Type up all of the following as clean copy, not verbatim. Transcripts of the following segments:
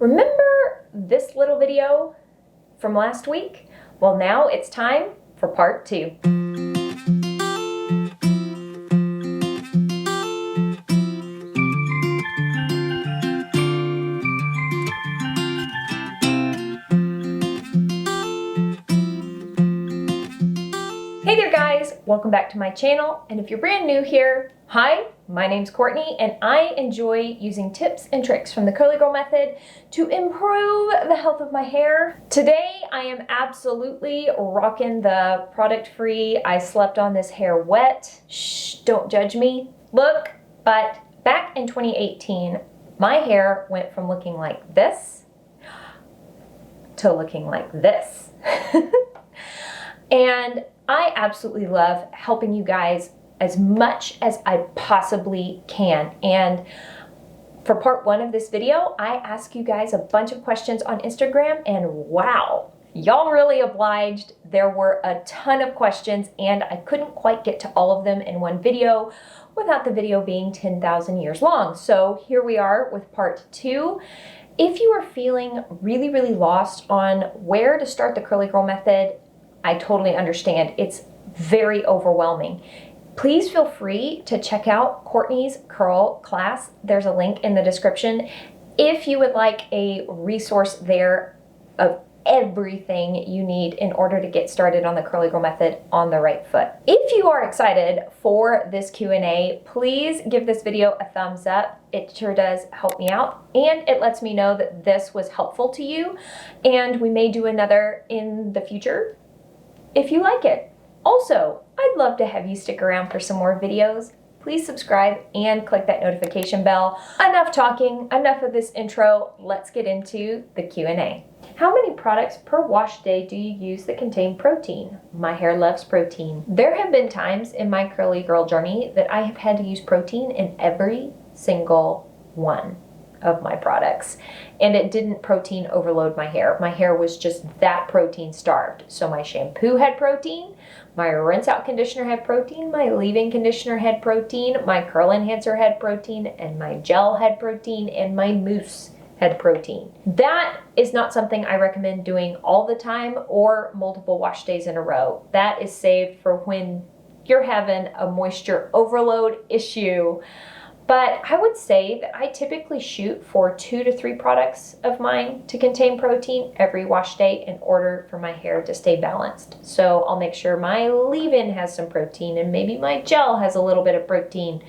Remember this little video from last week? Well, now it's time for part 2. Hey there guys, welcome back to my channel, and if you're brand new here, hi, my name's Courtney and I enjoy using tips and tricks from the Curly Girl method to improve the health of my hair. Today I am absolutely rocking the product-free, I slept on this hair wet, shh, don't judge me, look. But back in 2018, my hair went from looking like this to looking like this. And I absolutely love helping you guys as much as I possibly can. And for part 1 of this video, I asked you guys a bunch of questions on Instagram, and wow, y'all really obliged. There were a ton of questions and I couldn't quite get to all of them in one video without the video being 10,000 years long. So here we are with part 2. If you are feeling really lost on where to start the Curly Girl method, I totally understand. It's very overwhelming. Please feel free to check out Courtney's curl class. There's a link in the description if you would like a resource there of everything you need in order to get started on the Curly Girl method on the right foot. If you are excited for this Q&A, please give this video a thumbs up. It sure does help me out and it lets me know that this was helpful to you, and we may do another in the future if you like it. Also, I'd love to have you stick around for some more videos. Please subscribe and click that notification bell. Enough talking, enough of this intro. Let's get into the Q&A. How many products per wash day do you use that contain protein? My hair loves protein. There have been times in my Curly Girl journey that I have had to use protein in every single one of my products, and it didn't protein overload my hair. My hair was just that protein starved. So my shampoo had protein, my rinse out conditioner had protein, my leave-in conditioner had protein, my curl enhancer had protein, and my gel had protein, and my mousse had protein. That is not something I recommend doing all the time or multiple wash days in a row. That is saved for when you're having a moisture overload issue. But I would say that I typically shoot for 2 to 3 products of mine to contain protein every wash day in order for my hair to stay balanced. So I'll make sure my leave-in has some protein, and maybe my gel has a little bit of protein,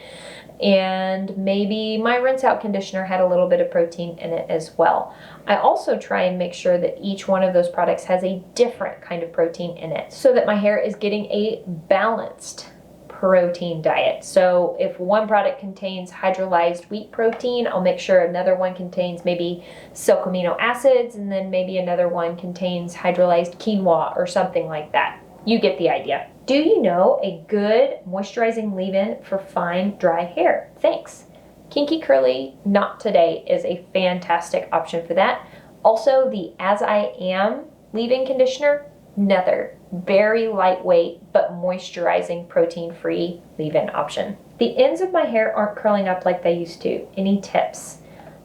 and maybe my rinse out conditioner had a little bit of protein in it as well. I also try and make sure that each one of those products has a different kind of protein in it so that my hair is getting a balanced protein diet. So if one product contains hydrolyzed wheat protein, I'll make sure another one contains maybe silk amino acids, and then maybe another one contains hydrolyzed quinoa or something like that. You get the idea. Do you know a good moisturizing leave-in for fine, dry hair? Thanks. Kinky Curly Not Today is a fantastic option for that. Also, the As I Am leave-in conditioner, another very lightweight but moisturizing protein-free leave-in option. The ends of my hair aren't curling up like they used to. Any tips?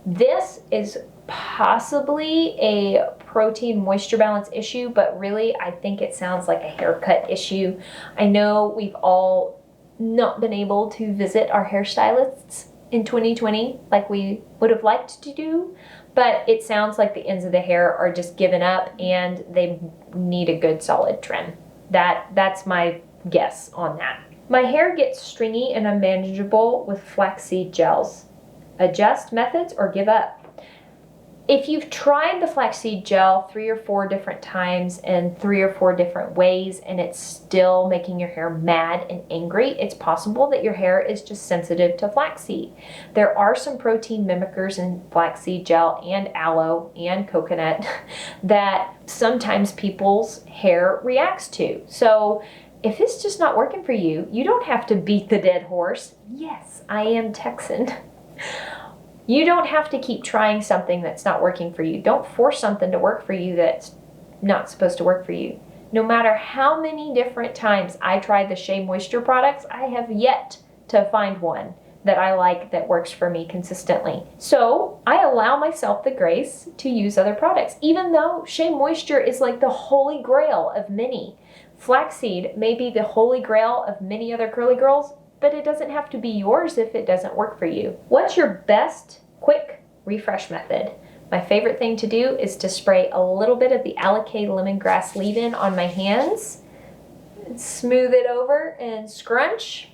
This is possibly a protein moisture balance issue, but really I think it sounds like a haircut issue. I know we've all not been able to visit our hairstylists in 2020 like we would have liked to do, but it sounds like the ends of the hair are just giving up and they need a good solid trim. That's my guess on that. My hair gets stringy and unmanageable with flaxseed gels. Adjust methods or give up? If you've tried the flaxseed gel 3 or 4 different times in 3 or 4 different ways and it's still making your hair mad and angry, it's possible that your hair is just sensitive to flaxseed. There are some protein mimickers in flaxseed gel and aloe and coconut that sometimes people's hair reacts to. So if it's just not working for you, you don't have to beat the dead horse. Yes, I am Texan. You don't have to keep trying something that's not working for you. Don't force something to work for you that's not supposed to work for you. No matter how many different times I tried the Shea Moisture products, I have yet to find one that I like that works for me consistently. So I allow myself the grace to use other products, even though Shea Moisture is like the holy grail of many. Flaxseed may be the holy grail of many other curly girls, but it doesn't have to be yours if it doesn't work for you. What's your best quick refresh method? My favorite thing to do is to spray a little bit of the Aloe lemongrass leave-in on my hands, smooth it over and scrunch,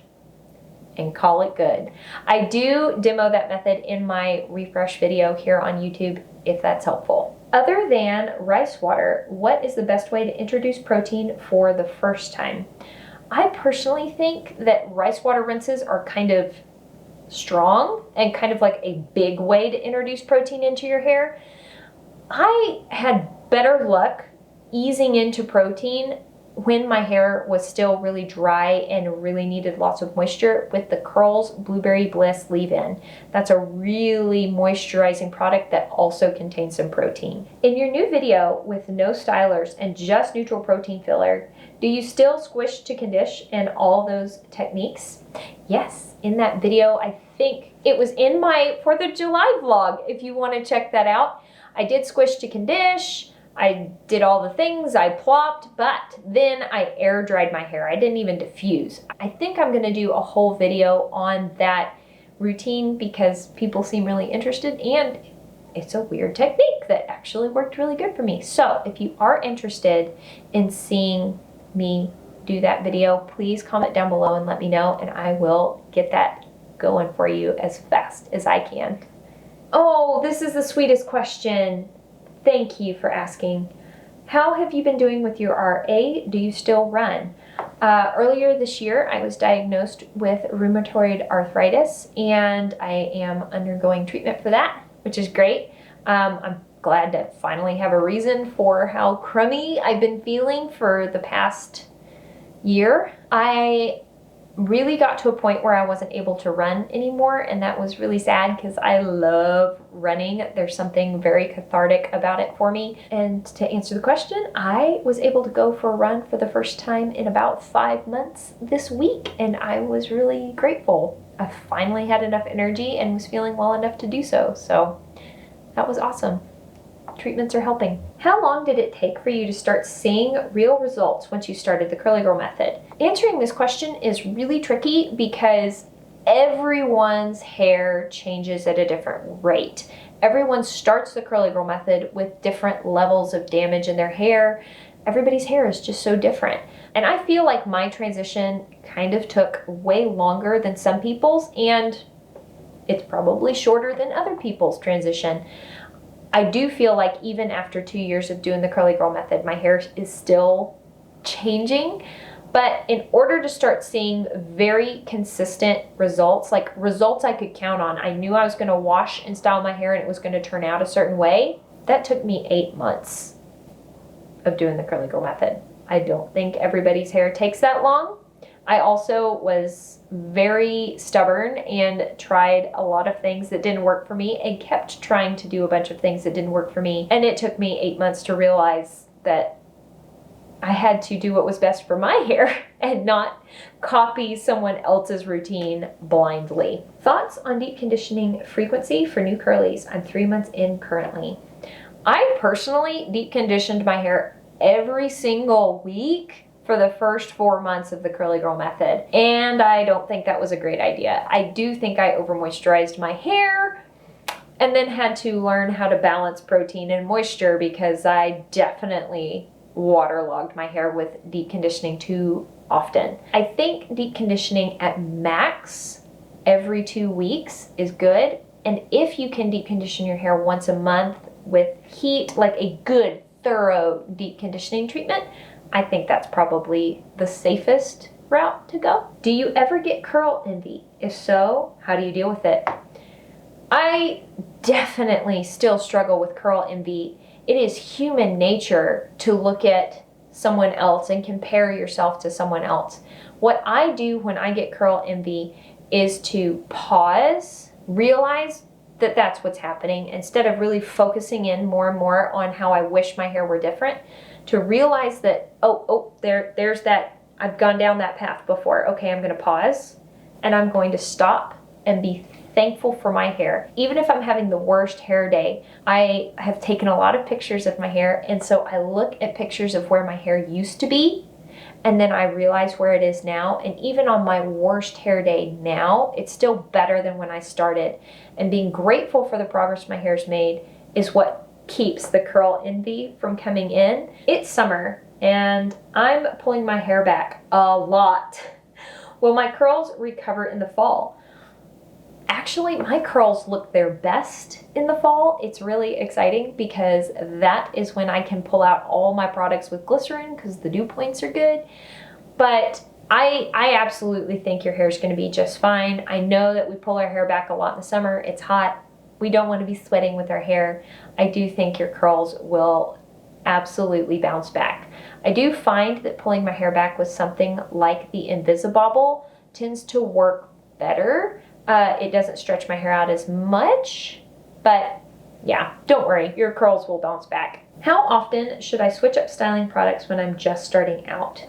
and call it good. I do demo that method in my refresh video here on YouTube if that's helpful. Other than rice water, what is the best way to introduce protein for the first time? I personally think that rice water rinses are kind of strong and kind of like a big way to introduce protein into your hair. I had better luck easing into protein when my hair was still really dry and really needed lots of moisture with the Curls Blueberry Bliss leave-in. That's a really moisturizing product that also contains some protein. In your new video with no stylers and just neutral protein filler, do you still squish to condition and all those techniques? Yes, in that video, I think it was in my 4th of July vlog, if you want to check that out. I did squish to condition. I did all the things, I plopped, but then I air dried my hair. I didn't even diffuse. I think I'm gonna do a whole video on that routine because people seem really interested and it's a weird technique that actually worked really good for me. So if you are interested in seeing me do that video, please comment down below and let me know and I will get that going for you as fast as I can. Oh, this is the sweetest question. Thank you for asking. How have you been doing with your RA? Do you still run? Earlier this year, I was diagnosed with rheumatoid arthritis, and I am undergoing treatment for that, which is great. I'm glad to finally have a reason for how crummy I've been feeling for the past year. I really got to a point where I wasn't able to run anymore, and that was really sad because I love running. There's something very cathartic about it for me. And to answer the question, I was able to go for a run for the first time in about 5 months this week, and I was really grateful. I finally had enough energy and was feeling well enough to do so. So that was awesome. Treatments are helping. How long did it take for you to start seeing real results once you started the Curly Girl method? Answering this question is really tricky because everyone's hair changes at a different rate. Everyone starts the Curly Girl method with different levels of damage in their hair. Everybody's hair is just so different. And I feel like my transition kind of took way longer than some people's, and it's probably shorter than other people's transition. I do feel like even after 2 years of doing the Curly Girl method, my hair is still changing. But in order to start seeing very consistent results, like results I could count on, I knew I was gonna wash and style my hair and it was gonna turn out a certain way. That took me 8 months of doing the Curly Girl method. I don't think everybody's hair takes that long. I also was very stubborn and tried a lot of things that didn't work for me and kept trying to do a bunch of things that didn't work for me. And it took me 8 months to realize that I had to do what was best for my hair and not copy someone else's routine blindly. Thoughts on deep conditioning frequency for new curlies? I'm 3 months in currently. I personally deep conditioned my hair every single week for the first 4 months of the Curly Girl method. And I don't think that was a great idea. I do think I over moisturized my hair and then had to learn how to balance protein and moisture because I definitely waterlogged my hair with deep conditioning too often. I think deep conditioning at max every 2 weeks is good. And if you can deep condition your hair once a month with heat, like a good, thorough deep conditioning treatment, I think that's probably the safest route to go. Do you ever get curl envy? If so, how do you deal with it? I definitely still struggle with curl envy. It is human nature to look at someone else and compare yourself to someone else. What I do when I get curl envy is to pause, realize that that's what's happening, instead of really focusing in more and more on how I wish my hair were different, to realize that, there's that, I've gone down that path before. Okay, I'm gonna pause and I'm going to stop and be thankful for my hair. Even if I'm having the worst hair day, I have taken a lot of pictures of my hair, and so I look at pictures of where my hair used to be, and then I realize where it is now. And even on my worst hair day now, it's still better than when I started. And being grateful for the progress my hair's made is what keeps the curl envy from coming in. It's summer, and I'm pulling my hair back a lot. Will my curls recover in the fall? Actually, my curls look their best in the fall. It's really exciting because that is when I can pull out all my products with glycerin because the dew points are good. But I absolutely think your hair is going to be just fine. I know that we pull our hair back a lot in the summer. It's hot. We don't want to be sweating with our hair. I do think your curls will absolutely bounce back. I do find that pulling my hair back with something like the Invisibobble tends to work better. It doesn't stretch my hair out as much, but yeah, don't worry, your curls will bounce back. How often should I switch up styling products when I'm just starting out?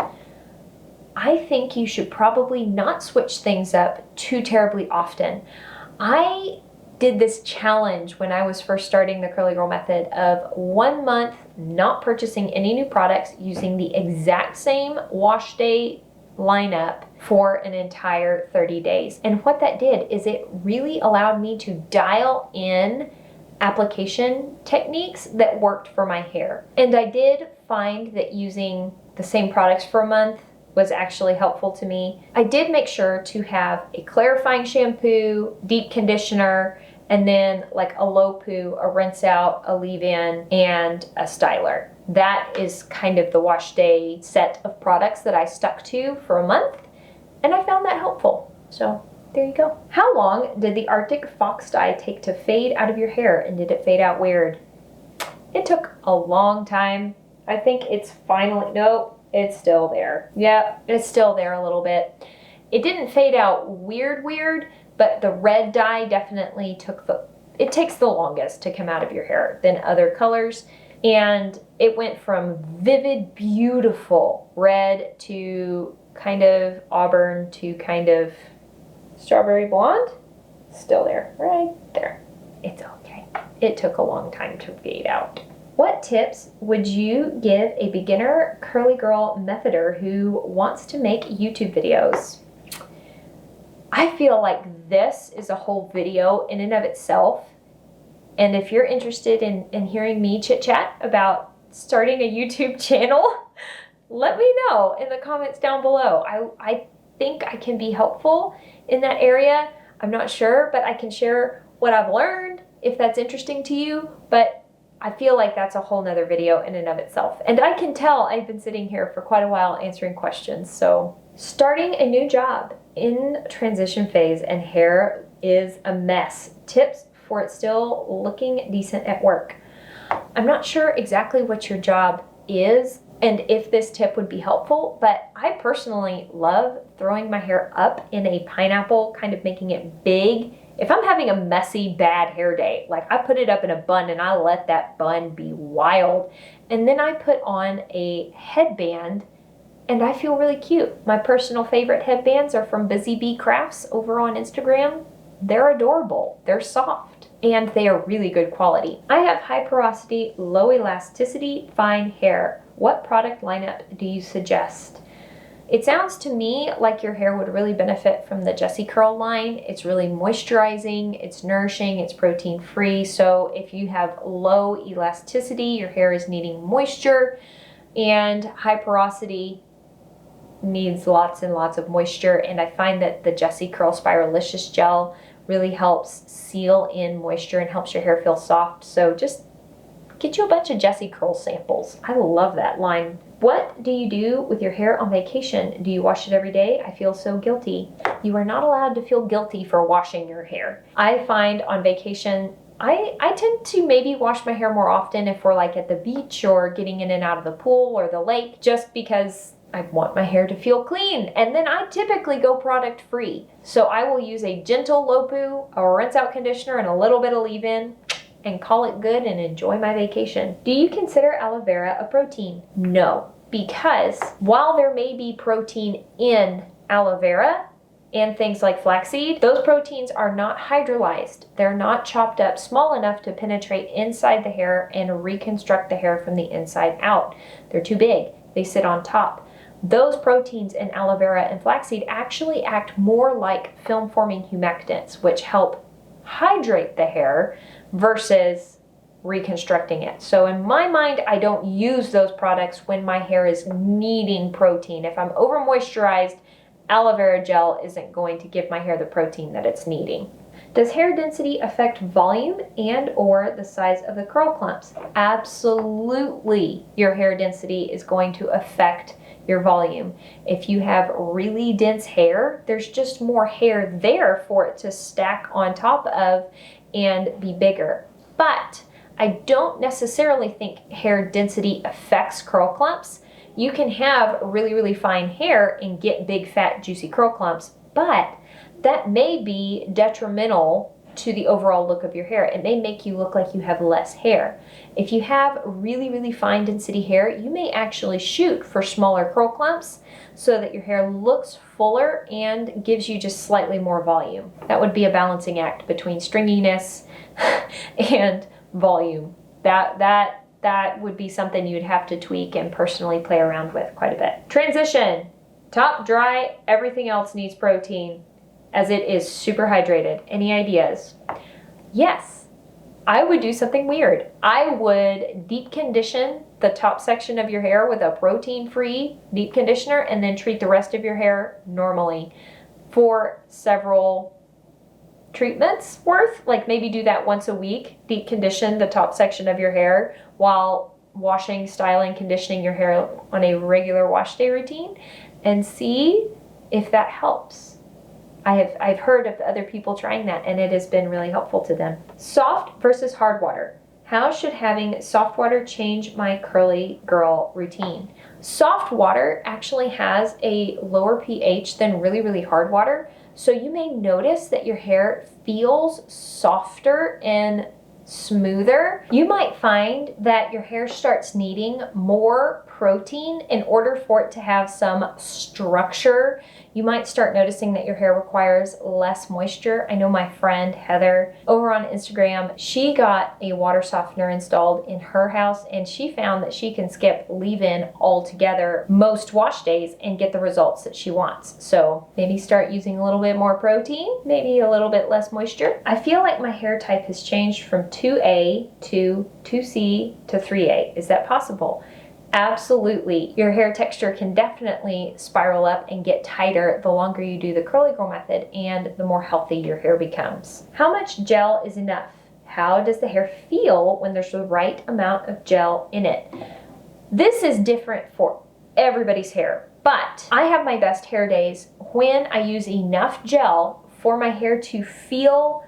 I think you should probably not switch things up too terribly often. I did this challenge when I was first starting the Curly Girl method of 1 month not purchasing any new products, using the exact same wash day lineup for an entire 30 days. And what that did is it really allowed me to dial in application techniques that worked for my hair. And I did find that using the same products for a month was actually helpful to me. I did make sure to have a clarifying shampoo, deep conditioner, and then like a low poo, a rinse out, a leave-in, and a styler. That is kind of the wash day set of products that I stuck to for a month, and I found that helpful. So there you go. How long did the Arctic Fox dye take to fade out of your hair, and did it fade out weird? It took a long time. I think it's finally, no, it's still there. Yep, it's still there a little bit. It didn't fade out weird, but the red dye definitely it takes the longest to come out of your hair than other colors. And it went from vivid, beautiful red to kind of auburn to kind of strawberry blonde. Still there, right there. It's okay. It took a long time to fade out. What tips would you give a beginner curly girl methoder who wants to make YouTube videos? I feel like this is a whole video in and of itself. And if you're interested in hearing me chit chat about starting a YouTube channel, let me know in the comments down below. I think I can be helpful in that area. I'm not sure, but I can share what I've learned if that's interesting to you. But I feel like that's a whole nother video in and of itself. And I can tell I've been sitting here for quite a while answering questions. So starting a new job in transition phase and hair is a mess. Tips for it still looking decent at work. I'm not sure exactly what your job is and if this tip would be helpful, but I personally love throwing my hair up in a pineapple, kind of making it big. If I'm having a messy, bad hair day, like I put it up in a bun and I let that bun be wild. And then I put on a headband and I feel really cute. My personal favorite headbands are from Busy Bee Crafts over on Instagram. They're adorable, they're soft, and they are really good quality. I have high porosity, low elasticity, fine hair. What product lineup do you suggest? It sounds to me like your hair would really benefit from the JessicurL line. It's really moisturizing, it's nourishing, it's protein free. So if you have low elasticity, your hair is needing moisture, and high porosity needs lots and lots of moisture. And I find that the JessicurL Spiralicious Gel really helps seal in moisture and helps your hair feel soft. So just get you a bunch of JessicurL samples. I love that line. What do you do with your hair on vacation? Do you wash it every day? I feel so guilty. You are not allowed to feel guilty for washing your hair. I find on vacation, I tend to maybe wash my hair more often if we're like at the beach or getting in and out of the pool or the lake, just because I want my hair to feel clean. And then I typically go product free. So I will use a gentle low poo, a rinse out conditioner, and a little bit of leave-in and call it good and enjoy my vacation. Do you consider aloe vera a protein? No, because while there may be protein in aloe vera, and things like flaxseed, those proteins are not hydrolyzed. They're not chopped up small enough to penetrate inside the hair and reconstruct the hair from the inside out. They're too big. They sit on top. Those proteins in aloe vera and flaxseed actually act more like film-forming humectants, which help hydrate the hair versus reconstructing it. So in my mind, I don't use those products when my hair is needing protein. If I'm over moisturized, aloe vera gel isn't going to give my hair the protein that it's needing. Does hair density affect volume and or the size of the curl clumps? Absolutely. Your hair density is going to affect your volume. If you have really dense hair, there's just more hair there for it to stack on top of and be bigger. But I don't necessarily think hair density affects curl clumps. You can have really, really fine hair and get big, fat, juicy curl clumps, but that may be detrimental to the overall look of your hair. It may make you look like you have less hair. If you have really, really fine density hair, you may actually shoot for smaller curl clumps so that your hair looks fuller and gives you just slightly more volume. That would be a balancing act between stringiness and volume. That would be something you'd have to tweak and personally play around with quite a bit. Transition. Top dry, everything else needs protein, as it is super hydrated. Any ideas? Yes, I would do something weird. I would deep condition the top section of your hair with a protein-free deep conditioner and then treat the rest of your hair normally for several treatments worth. Like maybe do that once a week, deep condition the top section of your hair while washing, styling, conditioning your hair on a regular wash day routine, and see if that helps. I've heard of other people trying that, and it has been really helpful to them. Soft versus hard water. How should having soft water change my curly girl routine? Soft water actually has a lower pH than really, really hard water. So you may notice that your hair feels softer and smoother. You might find that your hair starts needing more protein in order for it to have some structure. You might start noticing that your hair requires less moisture. I know my friend Heather over on Instagram, she got a water softener installed in her house, and she found that she can skip leave-in altogether most wash days and get the results that she wants. So maybe start using a little bit more protein, maybe a little bit less moisture. I feel like my hair type has changed from 2A to 2C to 3A. Is that possible? Absolutely. Your hair texture can definitely spiral up and get tighter the longer you do the curly girl method and the more healthy your hair becomes. How much gel is enough? How does the hair feel when there's the right amount of gel in it? This is different for everybody's hair, but I have my best hair days when I use enough gel for my hair to feel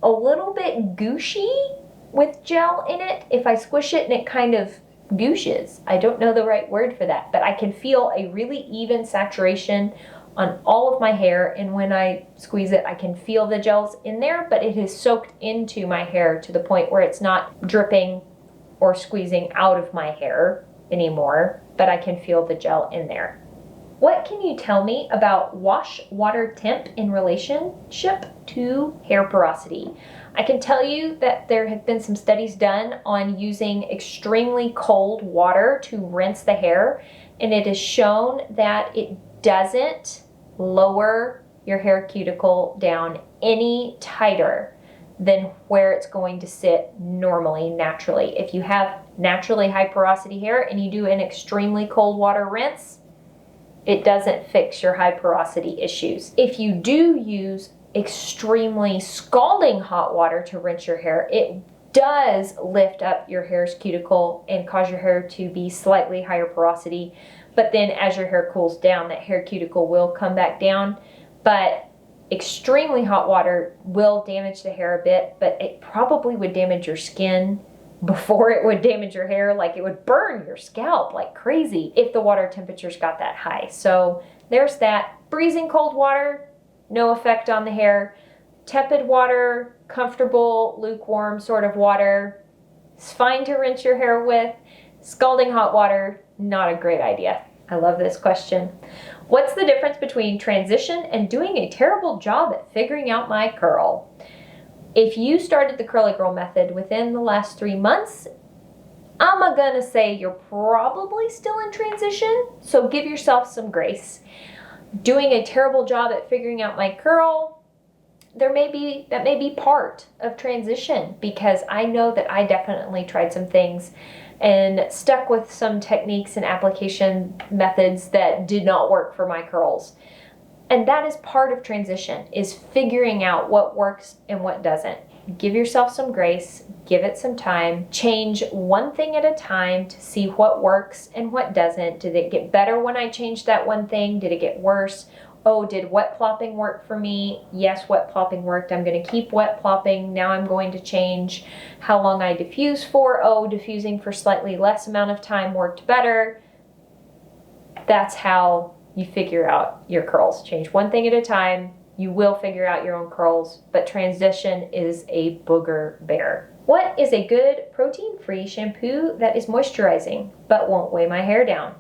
a little bit gooshy with gel in it. If I squish it and it kind of gooshes. I don't know the right word for that, but I can feel a really even saturation on all of my hair, and when I squeeze it, I can feel the gels in there, but it is soaked into my hair to the point where it's not dripping or squeezing out of my hair anymore, but I can feel the gel in there. What can you tell me about wash water temp in relationship to hair porosity? I can tell you that there have been some studies done on using extremely cold water to rinse the hair, and it is shown that it doesn't lower your hair cuticle down any tighter than where it's going to sit normally, naturally. If you have naturally high porosity hair and you do an extremely cold water rinse, it doesn't fix your high porosity issues. If you do use extremely scalding hot water to rinse your hair, it does lift up your hair's cuticle and cause your hair to be slightly higher porosity. But then as your hair cools down, that hair cuticle will come back down. But extremely hot water will damage the hair a bit, but it probably would damage your skin before it would damage your hair. Like, it would burn your scalp like crazy if the water temperatures got that high. So there's that. Freezing cold water, no effect on the hair. Tepid water, comfortable, lukewarm sort of water, it's fine to rinse your hair with. Scalding hot water, not a great idea. I love this question. What's the difference between transition and doing a terrible job at figuring out my curl? If you started the Curly Girl method within the last 3 months, I'm gonna say you're probably still in transition, so give yourself some grace. Doing a terrible job at figuring out my curl, that may be part of transition, because I know that I definitely tried some things and stuck with some techniques and application methods that did not work for my curls. And that is part of transition, is figuring out what works and what doesn't. Give yourself some grace, give it some time, change one thing at a time to see what works and what doesn't. Did it get better when I changed that one thing? Did it get worse? Oh, did wet plopping work for me? Yes, wet plopping worked. I'm going to keep wet plopping. Now I'm going to change how long I diffuse for. Oh, diffusing for slightly less amount of time worked better. That's how you figure out your curls. Change one thing at a time. You will figure out your own curls, but transition is a booger bear. What is a good protein-free shampoo that is moisturizing but won't weigh my hair down?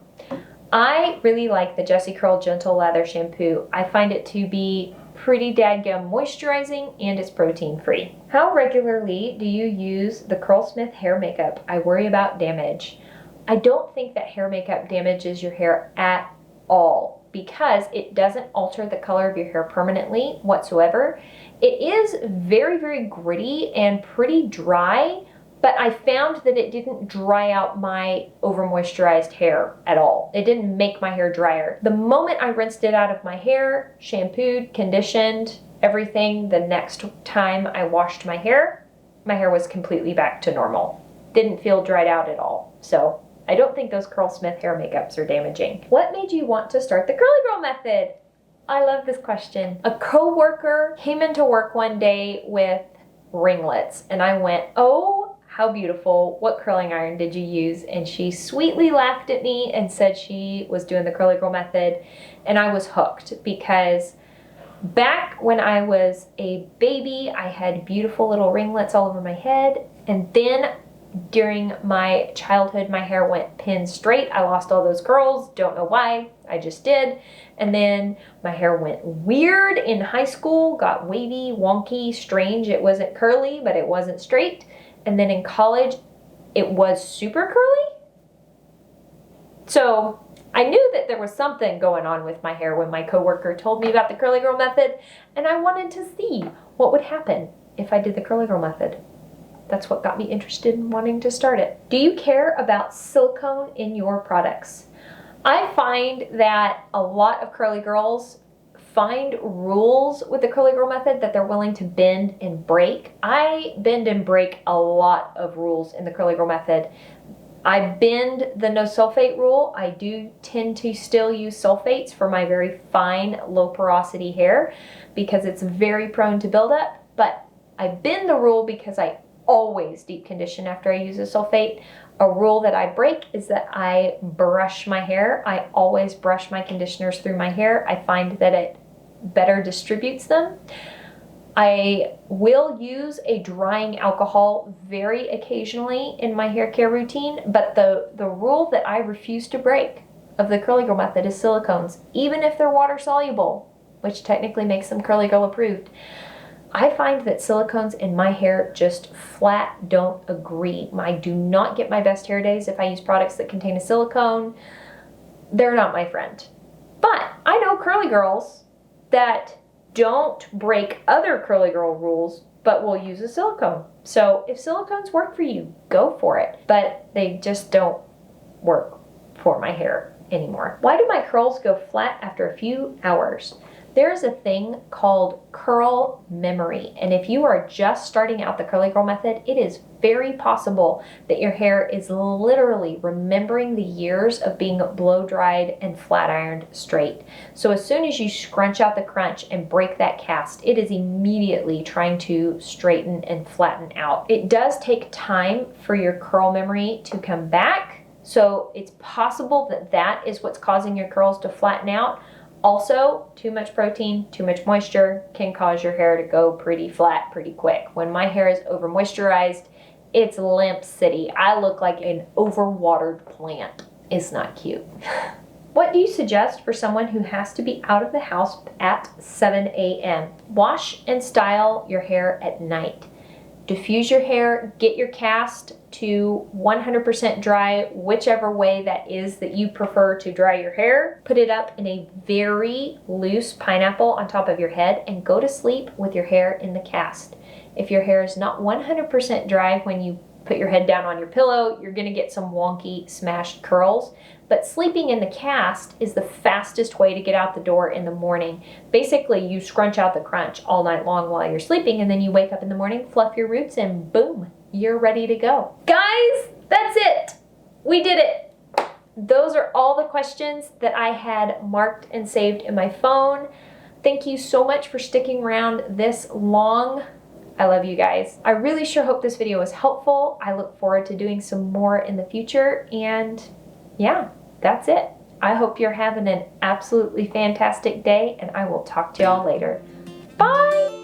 I really like the JessiCurl Gentle Lather Shampoo. I find it to be pretty dadgum moisturizing, and it's protein-free. How regularly do you use the Curlsmith hair makeup? I worry about damage. I don't think that hair makeup damages your hair at all, because it doesn't alter the color of your hair permanently whatsoever. It is very, very gritty and pretty dry, but I found that it didn't dry out my over moisturized hair at all. It didn't make my hair drier. The moment I rinsed it out of my hair, shampooed, conditioned, everything, the next time I washed my hair was completely back to normal. Didn't feel dried out at all. So I don't think those Curlsmith hair makeups are damaging. What made you want to start the Curly Girl method? I love this question. A coworker came into work one day with ringlets, and I went, oh, how beautiful. What curling iron did you use? And she sweetly laughed at me and said she was doing the Curly Girl method, and I was hooked, because back when I was a baby, I had beautiful little ringlets all over my head, and then during my childhood, my hair went pin straight. I lost all those curls. Don't know why. I just did. And then my hair went weird in high school, got wavy, wonky, strange. It wasn't curly, but it wasn't straight. And then in college, it was super curly. So I knew that there was something going on with my hair when my coworker told me about the Curly Girl method, and I wanted to see what would happen if I did the Curly Girl method. That's what got me interested in wanting to start it. Do you care about silicone in your products? I find that a lot of curly girls find rules with the Curly Girl method that they're willing to bend and break. I bend and break a lot of rules in the Curly Girl method. I bend the no sulfate rule. I do tend to still use sulfates for my very fine, low porosity hair because it's very prone to buildup, but I bend the rule because I always deep condition after I use a sulfate. A rule that I break is that I brush my hair. I always brush my conditioners through my hair. I find that it better distributes them. I will use a drying alcohol very occasionally in my hair care routine, but the rule that I refuse to break of the Curly Girl method is silicones, even if they're water soluble, which technically makes them Curly Girl approved. I find that silicones in my hair just flat don't agree. I do not get my best hair days if I use products that contain a silicone. They're not my friend. But I know curly girls that don't break other curly girl rules, but will use a silicone. So if silicones work for you, go for it. But they just don't work for my hair anymore. Why do my curls go flat after a few hours? There's a thing called curl memory, and if you are just starting out the Curly Girl method, it is very possible that your hair is literally remembering the years of being blow dried and flat ironed straight. So as soon as you scrunch out the crunch and break that cast, it is immediately trying to straighten and flatten out. It does take time for your curl memory to come back, so it's possible that that is what's causing your curls to flatten out. Also, too much protein, too much moisture can cause your hair to go pretty flat pretty quick. When my hair is over moisturized, it's limp city. I look like an overwatered plant. It's not cute. What do you suggest for someone who has to be out of the house at 7 a.m.? Wash and style your hair at night. Diffuse your hair, get your cast to 100% dry, whichever way that is that you prefer to dry your hair. Put it up in a very loose pineapple on top of your head and go to sleep with your hair in the cast. If your hair is not 100% dry when you put your head down on your pillow, you're gonna get some wonky smashed curls. But sleeping in the cast is the fastest way to get out the door in the morning. Basically, you scrunch out the crunch all night long while you're sleeping, and then you wake up in the morning, fluff your roots, and boom, you're ready to go. Guys, that's it. We did it. Those are all the questions that I had marked and saved in my phone. Thank you so much for sticking around this long. I love you guys. I really sure hope this video was helpful. I look forward to doing some more in the future, and yeah, that's it. I hope you're having an absolutely fantastic day, and I will talk to y'all later. Bye!